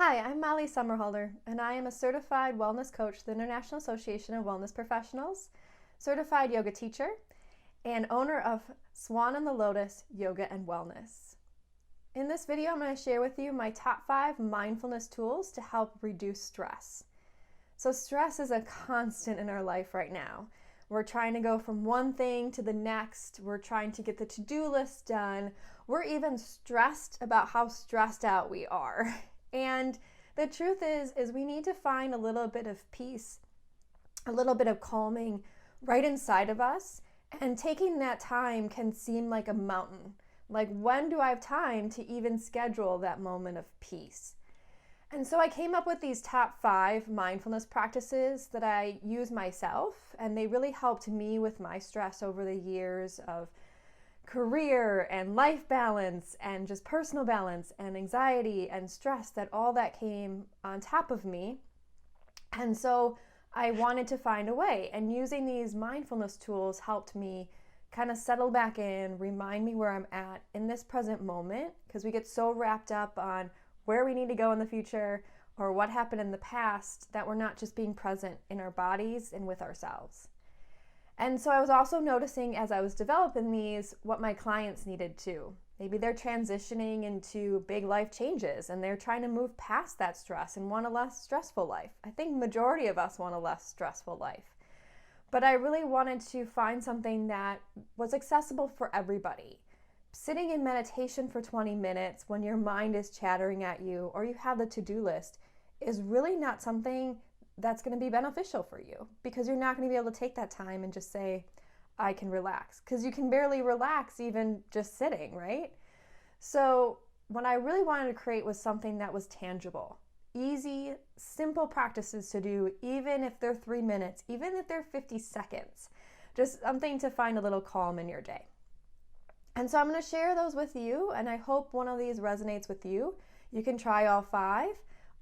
Hi, I'm Molly Summerholder, and I am a certified wellness coach with the International Association of Wellness Professionals, certified yoga teacher, and owner of Swan and the Lotus Yoga and Wellness. In this video, I'm going to share with you my top 5 mindfulness tools to help reduce stress. So stress is a constant in our life right now. We're trying to go from one thing to the next. We're trying to get the to-do list done. We're even stressed about how stressed out we are. And the truth is we need to find a little bit of peace, a little bit of calming right inside of us. And taking that time can seem like a mountain. Like, when do I have time to even schedule that moment of peace? And so I came up with these top 5 mindfulness practices that I use myself, and they really helped me with my stress over the years of career and life balance and just personal balance and anxiety and stress, that all that came on top of me. And so I wanted to find a way, and using these mindfulness tools helped me kind of settle back in, remind me where I'm at in this present moment, because we get so wrapped up on where we need to go in the future or what happened in the past that we're not just being present in our bodies and with ourselves. And so I was also noticing as I was developing these what my clients needed too. Maybe they're transitioning into big life changes and they're trying to move past that stress and want a less stressful life. I think majority of us want a less stressful life. But I really wanted to find something that was accessible for everybody. Sitting in meditation for 20 minutes when your mind is chattering at you or you have the to-do list is really not something that's going to be beneficial for you, because you're not going to be able to take that time and just say, I can relax, because you can barely relax even just sitting, right? So what I really wanted to create was something that was tangible, easy, simple practices to do, even if they're 3 minutes, even if they're 50 seconds, just something to find a little calm in your day. And so I'm going to share those with you, and I hope one of these resonates with you. You can try all 5,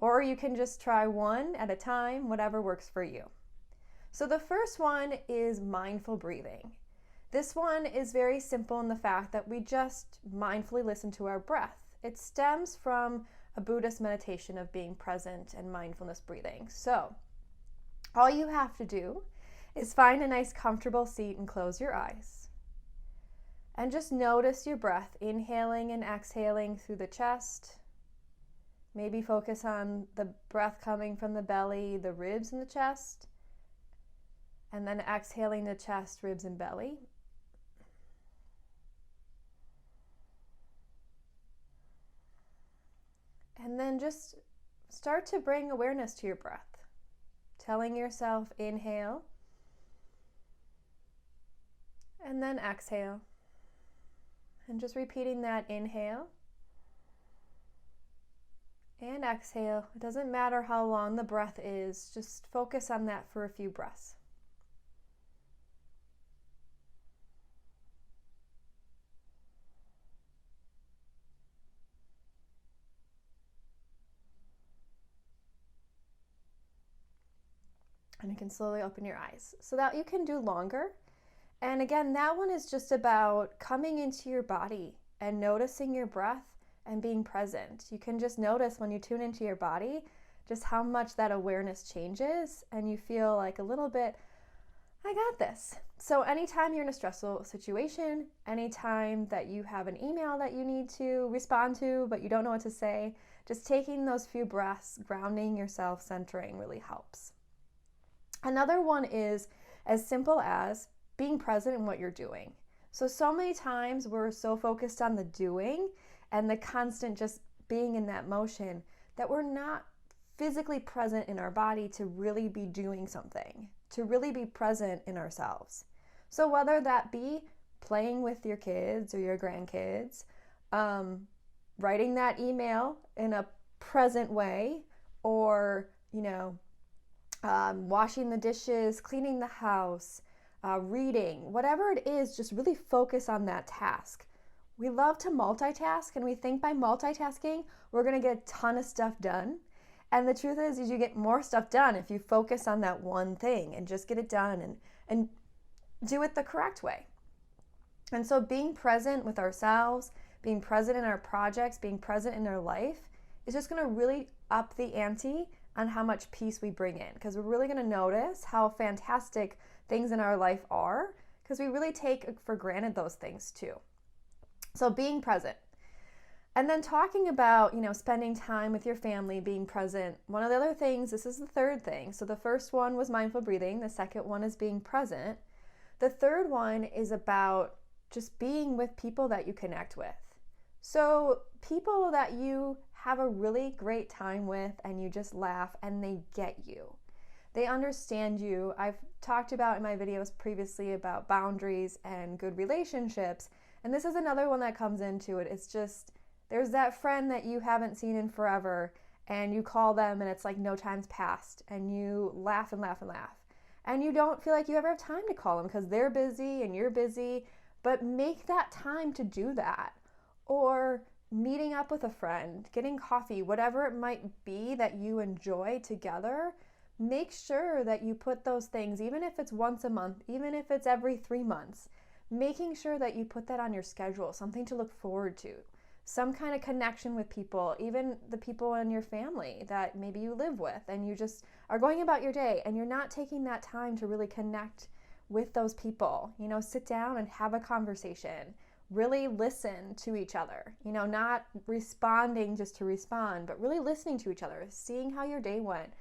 or you can just try one at a time, whatever works for you. So the first one is mindful breathing. This one is very simple in the fact that we just mindfully listen to our breath. It stems from a Buddhist meditation of being present and mindfulness breathing. So all you have to do is find a nice comfortable seat and close your eyes. And just notice your breath, inhaling and exhaling through the chest. Maybe focus on the breath coming from the belly, the ribs and the chest, and then exhaling the chest, ribs, and belly. And then just start to bring awareness to your breath, telling yourself inhale, and then exhale. And just repeating that inhale and exhale. It doesn't matter how long the breath is, just focus on that for a few breaths. And you can slowly open your eyes so that you can do longer. And again, that one is just about coming into your body and noticing your breath and being present. You can just notice when you tune into your body just how much that awareness changes, and you feel like a little bit, I got this. So anytime you're in a stressful situation, anytime that you have an email that you need to respond to but you don't know what to say, just taking those few breaths, grounding yourself, centering really helps. Another one is as simple as being present in what you're doing. So many times we're so focused on the doing and the constant just being in that motion that we're not physically present in our body to really be doing something, to really be present in ourselves. So whether that be playing with your kids or your grandkids, writing that email in a present way, or, washing the dishes, cleaning the house, reading, whatever it is, just really focus on that task. We love to multitask, and we think by multitasking, we're going to get a ton of stuff done. And the truth is you get more stuff done if you focus on that one thing and just get it done and do it the correct way. And so being present with ourselves, being present in our projects, being present in our life is just going to really up the ante on how much peace we bring in, because we're really going to notice how fantastic things in our life are, because we really take for granted those things too. So being present. And then talking about, spending time with your family, being present. One of the other things, this is the third thing. So the first one was mindful breathing. The second one is being present. The third one is about just being with people that you connect with. So people that you have a really great time with and you just laugh and they get you. They understand you. I've talked about in my videos previously about boundaries and good relationships. And this is another one that comes into it. It's just, there's that friend that you haven't seen in forever and you call them and it's like no time's passed and you laugh and laugh and laugh. And you don't feel like you ever have time to call them because they're busy and you're busy, but make that time to do that. Or meeting up with a friend, getting coffee, whatever it might be that you enjoy together, make sure that you put those things, even if it's once a month, even if it's every 3 months, making sure that you put that on your schedule, something to look forward to, some kind of connection with people, even the people in your family that maybe you live with and you just are going about your day and you're not taking that time to really connect with those people. Sit down and have a conversation. Really listen to each other, not responding just to respond, but really listening to each other, seeing how your day went,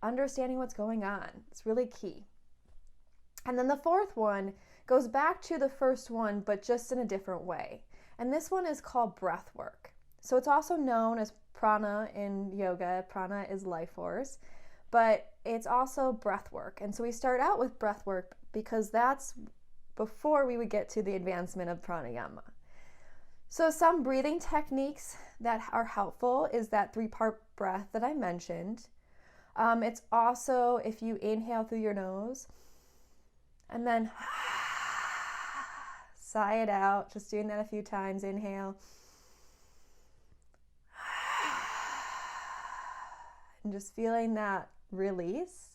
understanding what's going on. It's really key. And then the fourth one goes back to the first one, but just in a different way. And this one is called breathwork. So it's also known as prana in yoga. Prana is life force, but it's also breathwork. And so we start out with breathwork because that's before we would get to the advancement of pranayama. So some breathing techniques that are helpful is that 3-part breath that I mentioned. It's also if you inhale through your nose and then sigh it out, just doing that a few times. Inhale and just feeling that release.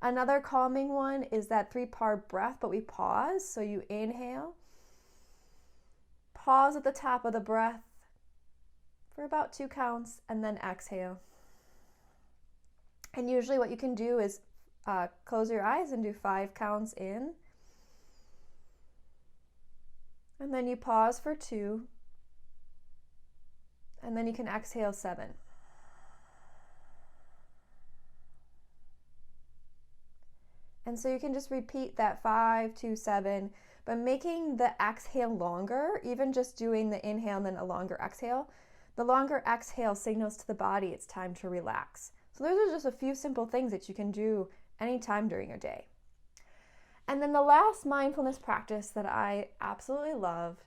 Another calming one is that 3-part breath, but we pause. So you inhale, pause at the top of the breath for about 2 counts, and then exhale. And usually what you can do is close your eyes and do 5 counts in. And then you pause for 2. And then you can exhale 7. And so you can just repeat that 5, 2, 7, but making the exhale longer, even just doing the inhale and then a longer exhale. The longer exhale signals to the body it's time to relax. So those are just a few simple things that you can do anytime during your day. And then the last mindfulness practice that I absolutely love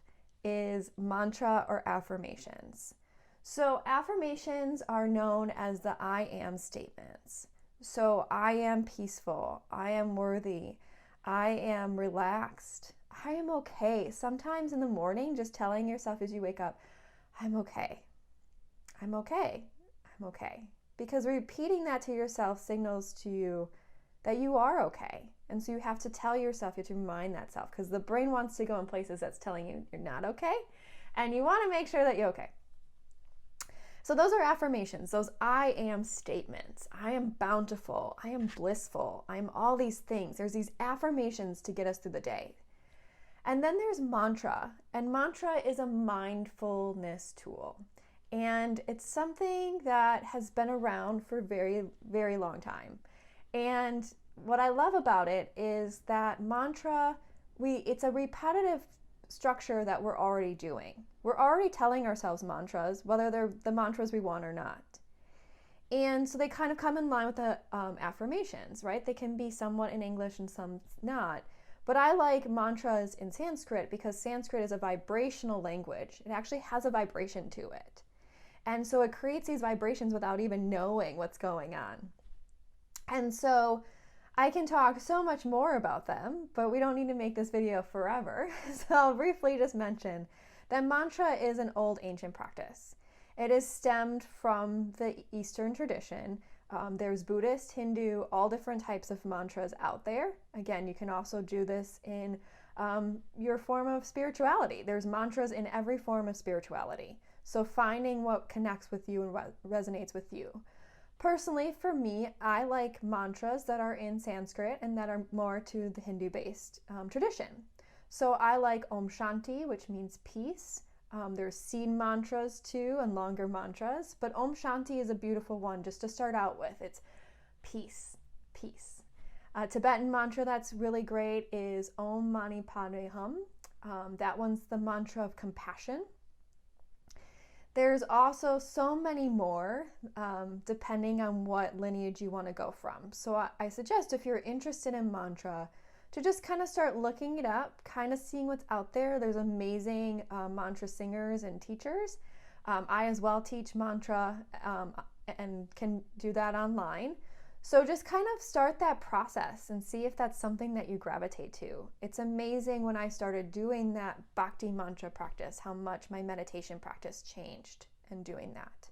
is mantra or affirmations. So affirmations are known as the I am statements. So I am peaceful, I am worthy, I am relaxed, I am okay. Sometimes in the morning, just telling yourself as you wake up, I'm okay, I'm okay, I'm okay. Because repeating that to yourself signals to you that you are okay. And so you have to tell yourself, you have to remind that self, because the brain wants to go in places that's telling you you're not okay, and you want to make sure that you're okay. So those are affirmations, those I am statements. I am bountiful, I am blissful, I am all these things. There's these affirmations to get us through the day. And then there's mantra, and mantra is a mindfulness tool. And it's something that has been around for a very, very long time. And what I love about it is that mantra, it's a repetitive structure that we're already doing. We're already telling ourselves mantras, whether they're the mantras we want or not. And so they kind of come in line with the affirmations, right? They can be somewhat in English and some not. But I like mantras in Sanskrit because Sanskrit is a vibrational language. It actually has a vibration to it. And so it creates these vibrations without even knowing what's going on. And so I can talk so much more about them, but we don't need to make this video forever. So I'll briefly just mention that mantra is an old ancient practice. It is stemmed from the Eastern tradition. There's Buddhist, Hindu, all different types of mantras out there. Again, you can also do this in your form of spirituality. There's mantras in every form of spirituality. So finding what connects with you and what resonates with you. Personally, for me, I like mantras that are in Sanskrit and that are more to the Hindu-based tradition. So I like Om Shanti, which means peace. There's seed mantras too and longer mantras, but Om Shanti is a beautiful one just to start out with. It's peace, peace. Tibetan mantra that's really great is Om Mani Padme Hum. That one's the mantra of compassion. There's also so many more depending on what lineage you want to go from. So I suggest if you're interested in mantra to just kind of start looking it up, kind of seeing what's out there. There's amazing mantra singers and teachers. I as well teach mantra and can do that online. So just kind of start that process and see if that's something that you gravitate to. It's amazing when I started doing that bhakti mantra practice, how much my meditation practice changed in doing that.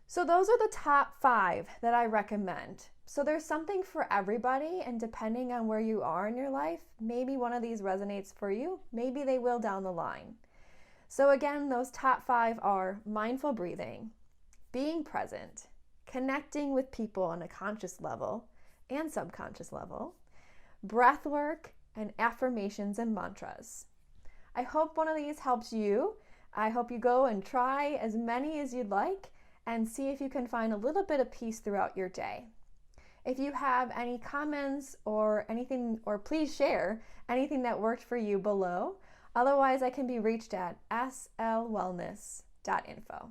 So those are the top 5 that I recommend. So there's something for everybody, and depending on where you are in your life, maybe one of these resonates for you, maybe they will down the line. So again, those top 5 are mindful breathing, being present, connecting with people on a conscious level and subconscious level, breath work, and affirmations and mantras. I hope one of these helps you. I hope you go and try as many as you'd like and see if you can find a little bit of peace throughout your day. If you have any comments or anything, or please share anything that worked for you below. Otherwise, I can be reached at slwellness.info.